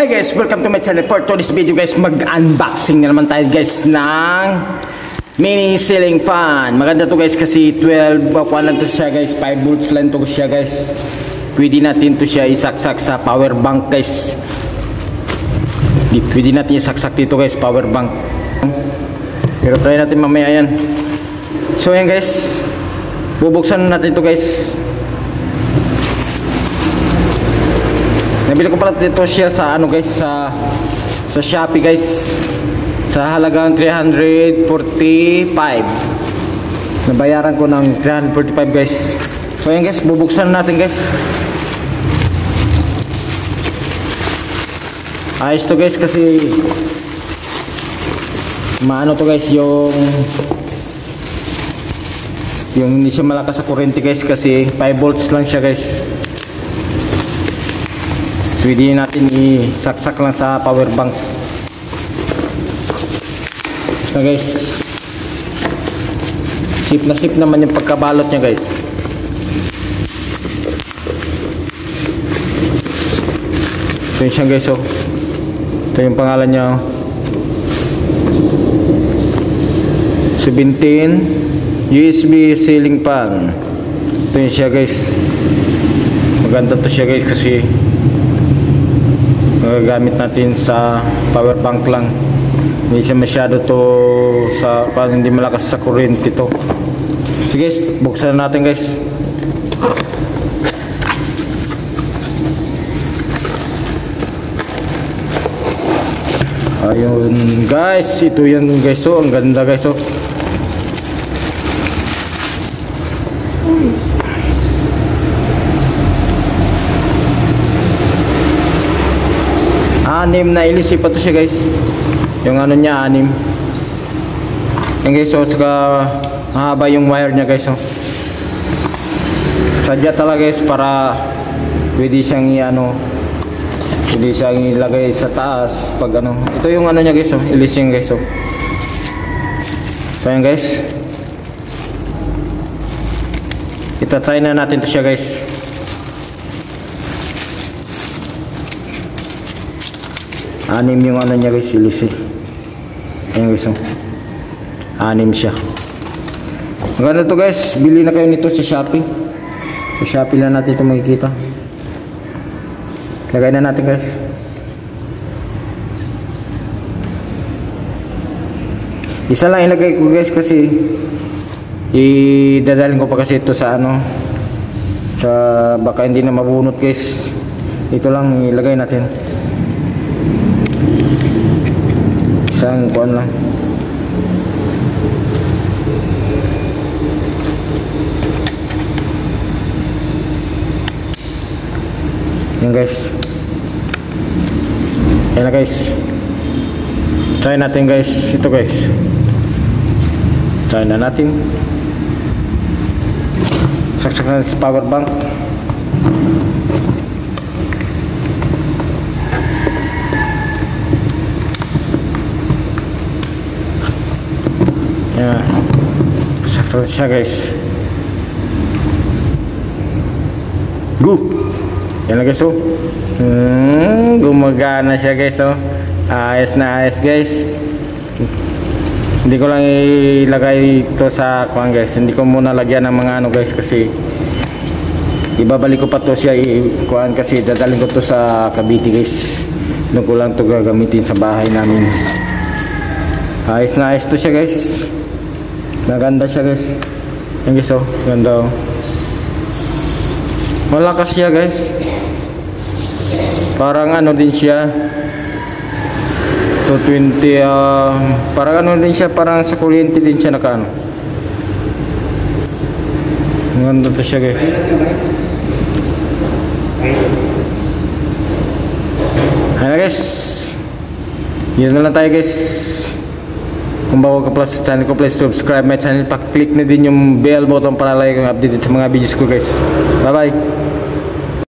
Hi guys, welcome to my channel. For today's video guys, mag-unboxing na naman tayo guys ng mini ceiling fan. Maganda to guys kasi 12 lang to siya guys, 5 volts lang to siya guys. Pwede natin to siya isaksak sa power bank guys. Pwede natin isaksak dito guys, power bank. Pero try natin mamaya yan. So yan guys, bubuksan natin to guys. Nabili ko pala dito siya sa ano guys, sa Shopee guys, sa halagang 345. Nabayaran ko ng 345 guys. So ayan guys, bubuksan natin guys. Ayos to guys kasi maano to guys, yung hindi siya malakas sa kuryente guys kasi 5 volts lang siya guys. Pwede natin isaksak lang sa power bank. Basta guys, sip na sip naman yung pagkabalot niya guys. Ito yun siya guys, oh. Ito yung pangalan niya, oh. 17 USB ceiling fan. Ito yun siya guys. Maganda to siya guys kasi magagamit natin sa power bank lang. Hindi siya masyado to sa parang hindi malakas sa kuryente to. So guys, buksan natin guys. Ayun guys, ito yan guys, oh. Ang ganda guys, oh. Anim na ilisi pa to siya guys. Yung ano niya, anim. Yan guys, so saka mahaba yung wire niya guys, oh. Sadya talaga guys para pwede siyang pwede siyang ilagay sa taas pag ano. Ito yung ano niya guys, oh. Ilisi niya guys, oh. So yan guys, itatry na natin to siya guys. Anim yung ano niya guys, ilisi. Ayan guys, oh. Anim siya. Maganda to guys, bili na kayo nito sa Shopee. Sa Shopee lang natin ito makikita. Lagay na natin guys. Isa lang ilagay ko guys kasi idadalhin ko pa kasi ito sa sa baka hindi na mabunot guys. Ito lang ilagay natin. Isang kuan lang. Yan guys. Yan na guys. Try natin guys. Ito guys. Try na natin. Saksak na sa power bank. Yeah. Sakto siya guys. Go. Yan na guys, oh. Gumagana siya guys, oh. Ayos na ayos guys. Hindi ko lang ilagay ito sa kuan guys. Hindi ko muna lagyan ng mga guys kasi ibabalik ko pa to siya kuan kasi dadalhin ko to sa Cavite guys. Doon ko lang to gagamitin sa bahay namin. Ayos na ayos to siya guys. Maganda siya guys. Yan guys, oh. Ganda, oh. Malakas siya guys. Parang din siya 220 parang din siya, parang sa kuryente din siya nakaano. Maganda to siya guys. Ayan guys. Yun na lang tayo guys. Kung bago ka pala sa channel ko, please subscribe my channel. Pak-click na din yung bell button para like yung update sa mga videos ko guys. Bye bye.